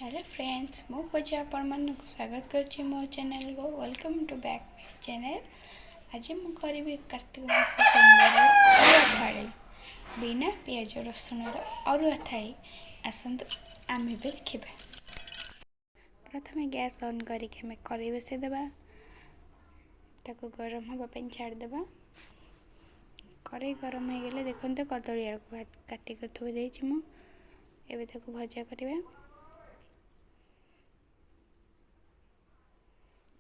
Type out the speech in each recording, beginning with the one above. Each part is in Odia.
हेलो फ्रेंड्स मु पूजा आपण मन को स्वागत करछि मो चैनल को welcome to back my channel. आज मु करिबी कार्तिक मास सोमवार अरुआ थाली बिना पियाज रसुन अरुआ थाली आसंतु आमे भी देखिबा। प्रथमे गैस ऑन करके हमें कढ़ाई बसै देबा ताको गरम होबा पे छाड़ देबा। कढ़ाई गरम हो गले देखंते कदली आलू काटी कर थोइ देछि मु एबे ताको भजा करबा।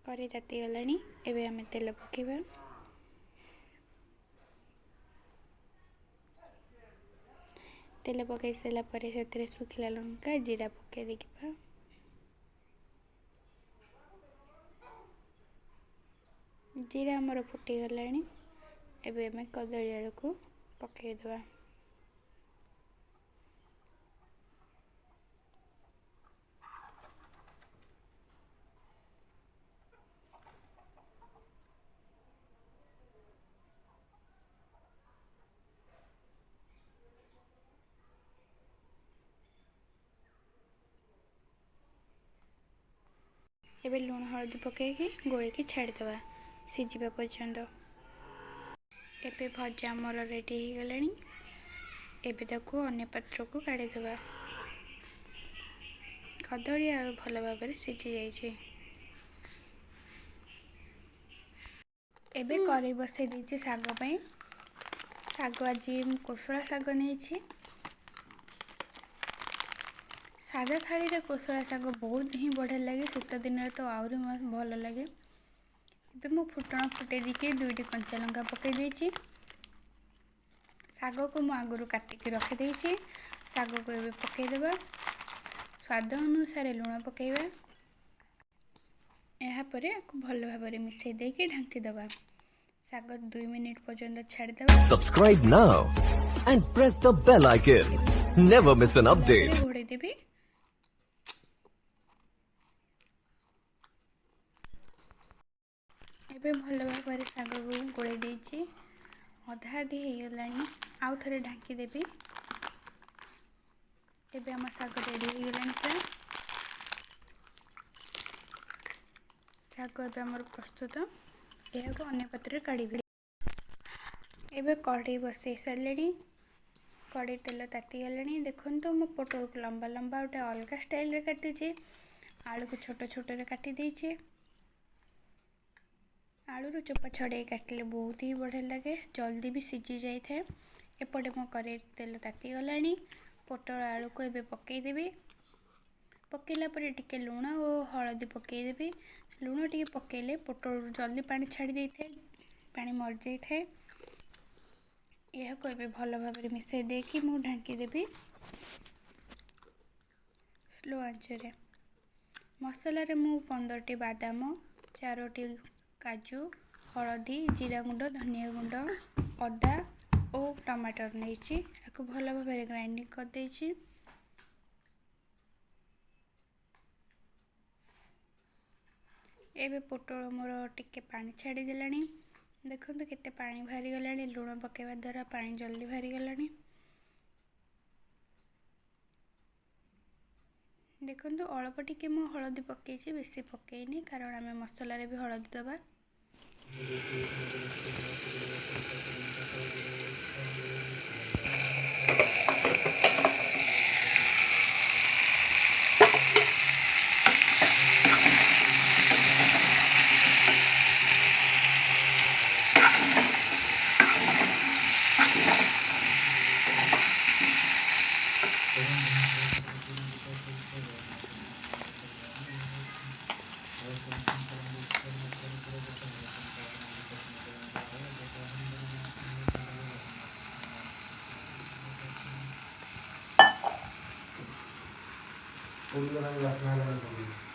कढ़ाई ताती गलानी एबे हमें तेल पकेबा। तेल पकई सारा पर से सुखिला लंका जीरा पकई देखा। जीरा आमर फुटी गलानी एबे हमें कदली आलू को पकई देबा। एबे लुण हल्दी पकईकी गोली छाड़देवा सीझा पर्यंत। एबे भजा आमर रेडी हो गलानी एबे ताको अन्य पात्र को काढ़ी देबा। कदली आलू भल भाव सीझी जाइए। एबे कढ़ाई बसई देछि साग पई। साग आज कोसला साग नहीं। सादा थाली रे कोसला साग बहुत ही बढ़िया लगे। शीत दिन तो आहरी भल लगे। एबे मु फुटण फुटे देके दुईटी कंचा लंका पकई देछि। साग को मु आगुरु काटिकी रखी देछि। साग को एबे पकई देबा। स्वाद अनुसार लुण पकईबा। एहा परे भल भाबरे मिसई देके ढांकी देबा। साग 2 मिनिट पर्यंत छाड़ देबा। Subscribe now and press the bell icon. Never miss an update. घोड़े देबी। एबे भल भाबरे साग को गोळे देछि। अधा आधी हो गलानी आउ थरे ढांकी देबी। एबे हम साग रेडी हो गलानी पूरा। साग एबे हमर प्रस्तुत। एहा को अन्य पात्र काढिबी। एबे कढ़ाई बसई सारलेनी। कढ़ाई तेल ताती गलानी देखंतु मु पटल को लंबा लंबा उठे अलगा स्टाइल रे काटिछि। आलू को छोट छोट रे काटी देछि। आलू रो चोपा छड़े काटिले बहुत ही बढ़िया लगे। जल्दी भी सीझी जाई थे। एपटे मो कढ़ाई तेल ताती गलानी पटल आलू को एबे पकई देबी। पकेला पर टिके लुण और हळदी पकई देबी। लुण टिके पकेले पटल जल्दी पानी छाड़ी देई थे। पानी मर जाई थे। यह को एबे भल भाबरे मिसई देकी मु ढांकी देबी स्लो आंच रे। मसला रे मु 15 टी बादाम 4 टी काजू हळदी जीरा गुंड धनिया गुंड अदा और टमाटर नहीं आपको भल भाव ग्राइंडिंग कर देछि। एबे पोटल मोर टिके पानी छाड़ी देलानी देखंतु केते पानी भारी गलानी। लुण पकेवा द्वारा पानी जल्दी भारी गलानी। देखंतु अल्प टिके मु हळदी पकेछि बेसी पकेइनी कारण आमे मसला रे भी हळदी दबा।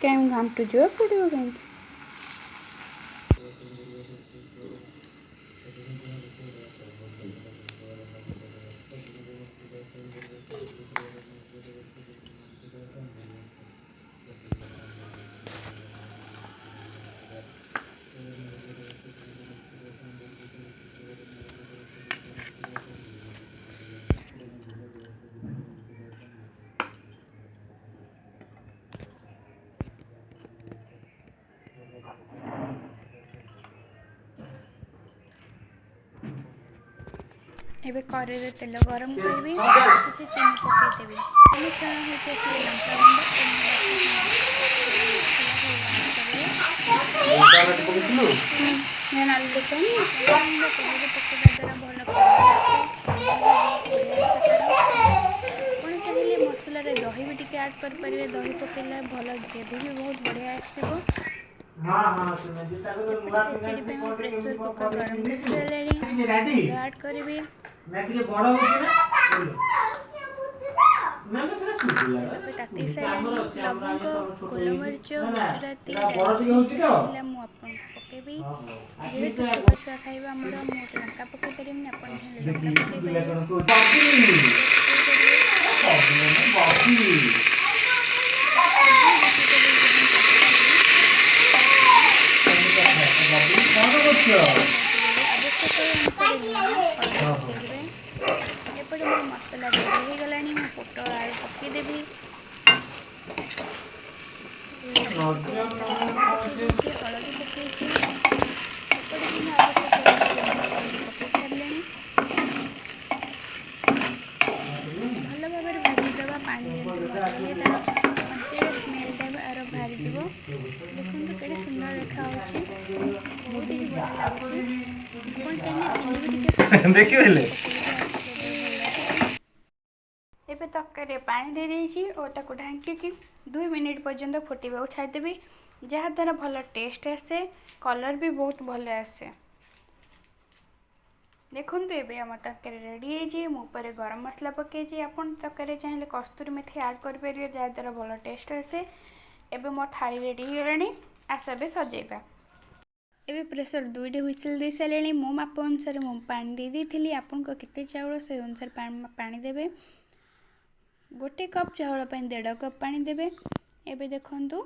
कैम घाम टू जो पड़ो कहीं ଏବେ କଡ଼େଇରେ ତେଲ ଗରମ କରିବି, କିଛି ଚିନି ପକାଇଦେବି। ଚିନି ଫ୍ଲେଣ ହୋଇକି ଆସିଲେ ଲଙ୍କା ଗୁଣ୍ଡ ଓ ନାଲି ଲଙ୍କା ଗୁଣ୍ଡ ତେଲରେ ପକାଇବା ଦ୍ୱାରା ଭଲ କଲର୍ ଆସେ, ଫ୍ଲେଭର୍ ବି ବହୁତ ବଢ଼ିଆ ଆସେ ତାର। ଆପଣ ଚାହିଁଲେ ମସଲାରେ ଦହି ବି ଟିକେ ଆଡ଼୍ କରିପାରିବେ, ଦହି ପକାଇଲେ ଭଲ ଗ୍ରେଭି ବି ବହୁତ ବଢ଼ିଆ ଆସିବ। ଏପଟେ ଖେଚେଡ଼ି ପାଇଁ ମୁଁ ପ୍ରେସର କୁକର୍ ଗରମ କରିସାରିଲାଣି, ତେଲ ଆଡ଼୍ କରିବି। ତେଲ ବି ତାତି ସାରିଲାଣି, ଲବଙ୍ଗ, ଗୋଲମରିଚ, ଗୁଜୁରାତି, ଡାଲଚିନି ଯାହା ଥିଲା ମୁଁ ଆପଣଙ୍କୁ ପକାଇବି। ଯେହେତୁ ଛୋଟ ଛୁଆ ଖାଇବା ଆମର, ମୁଁ ଲଙ୍କା ପକାଇ ପାରିବିନି, ଆପଣ ଚାହିଁଲେ ଲଙ୍କା ପକାଇ ପାରିବେ। ଆବଶ୍ୟକ ଅନୁସାରେ ଲୁଣ, ହଳଦୀ ପକାଇଦେବେ। ଏପଟେ ମୋର ମସଲା ରେଡ଼ି ହେଇଗଲାଣି, ମୁଁ ପୋଟଳ ଆଳୁ ପକାଇଦେବି। ଆବଶ୍ୟକ ଅନୁସାରେ ଲୁଣ ପକାଇ ଦେଇଛି, ହଳଦୀ ପକାଇଛି। ଏପଟେ ବି ମୁଁ ଆବଶ୍ୟକ ଅନୁସାରେ ଲୁଣ ହଳଦୀ ପକାଇ ସାରିଲିଣି। ଭଲ ଭାବରେ ଭାଜିଦେବା, ପାଣି ଯେମିତି ମରିଗଲେ ତାର କଞ୍ଚାଳିଆ ସ୍ମେଲ୍ଟା ଆର ବାହାରିଯିବ। ଦେଖନ୍ତୁ କେଡ଼େ ସୁନ୍ଦର ଦେଖାହେଉଛି, ବହୁତ ହିଁ ବଢ଼ିଆ ଲାଗୁଛି। ଆପଣ ଚାହିଁଲେ ଚିନି ବି ଟିକେ ପକାଇପାରିବେ, ଚିନି ପକାଇଲେ ବି ଆର ଫ୍ଲେଭର୍ ଭଲ ଆସେ। ଏବେ ତରକାରୀରେ ପାଣି ଦେଇଦେଇଛି ଓ ତାକୁ ଢାଙ୍କିକି 2 ମିନିଟ୍ ପର୍ଯ୍ୟନ୍ତ ଫୁଟିବାକୁ ଛାଡ଼ିଦେବି, ଯାହାଦ୍ୱାରା ଭଲ ଟେଷ୍ଟ ଆସେ, କଲର୍ ବି ବହୁତ ଭଲ ଆସେ। ଦେଖନ୍ତୁ ଏବେ ଆମ ତରକାରୀ ରେଡ଼ି ହେଇଛି। ମୁଁ ଉପରେ ଗରମ ମସଲା ପକାଇଛି, ଆପଣ ତରକାରୀ ଚାହିଁଲେ କସ୍ତୁରୀ ମେଥି ଆଡ଼୍ କରିପାରିବେ, ଯାହାଦ୍ୱାରା ଭଲ ଟେଷ୍ଟ ଆସେ। ଏବେ ମୋ ଥାଳି ରେଡ଼ି ହେଇଗଲାଣି, ଆସ ଏବେ ସଜେଇବା। ଏବେ ପ୍ରେସର 2ଟି ହୁଇସିଲ୍ ଦେଇ ସାରିଲେଣି। ମୋ ମାପ ଅନୁସାରେ ମୁଁ ପାଣି ଦେଇଥିଲି, ଆପଣଙ୍କ କେତେ ଚାଉଳ ସେଇ ଅନୁସାରେ ପାଣି ଦେବେ। 1 କପ୍ ଚାଉଳ ପାଇଁ 1.5 କପ୍ ପାଣି ଦେବେ। ଏବେ ଦେଖନ୍ତୁ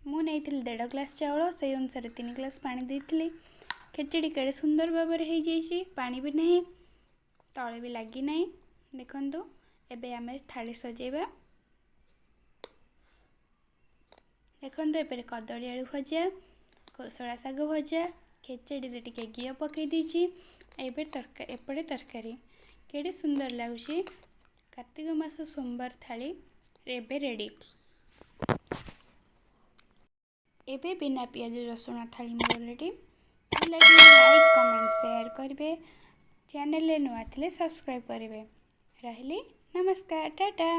ମୁଁ ନେଇଥିଲି 1.5 ଗ୍ଲାସ୍ ଚାଉଳ, ସେଇ ଅନୁସାରେ 3 ଗ୍ଲାସ୍ ପାଣି ଦେଇଥିଲି। ଖେଚେଡ଼ି କେଡ଼େ ସୁନ୍ଦର ଭାବରେ ହେଇଯାଇଛି, ପାଣି ବି ନାହିଁ, ତଳେ ବି ଲାଗିନାହିଁ। ଦେଖନ୍ତୁ ଏବେ ଆମେ ଥାଳି ସଜେଇବା। ଦେଖନ୍ତୁ ଏବେ କଦଳୀ ଆଳୁ ଭଜା, କୋଶଳା ଶାଗ ଭଜା, ଖେଚେଡ଼ିରେ ଟିକେ ଘିଅ ପକାଇ ଦେଇଛି। ଏପଟେ ତରକାରୀ କେଡ଼େ ସୁନ୍ଦର ଲାଗୁଛି। କାର୍ତ୍ତିକ ମାସ ସୋମବାର ଥାଳି ଏବେ ରେଡ଼ି। ଏବେ ବିନା ପିଆଜ ରସୁଣ ଥାଳି ମୋର ରେଡ଼ି। ଭଲ ଲାଗିଲେ ଲାଇକ୍, କମେଣ୍ଟ, ସେୟାର କରିବେ। ଚ୍ୟାନେଲରେ ନୂଆ ଥିଲେ ସବସ୍କ୍ରାଇବ୍ କରିବେ। ରହିଲି, ନମସ୍କାର, ଟାଟା।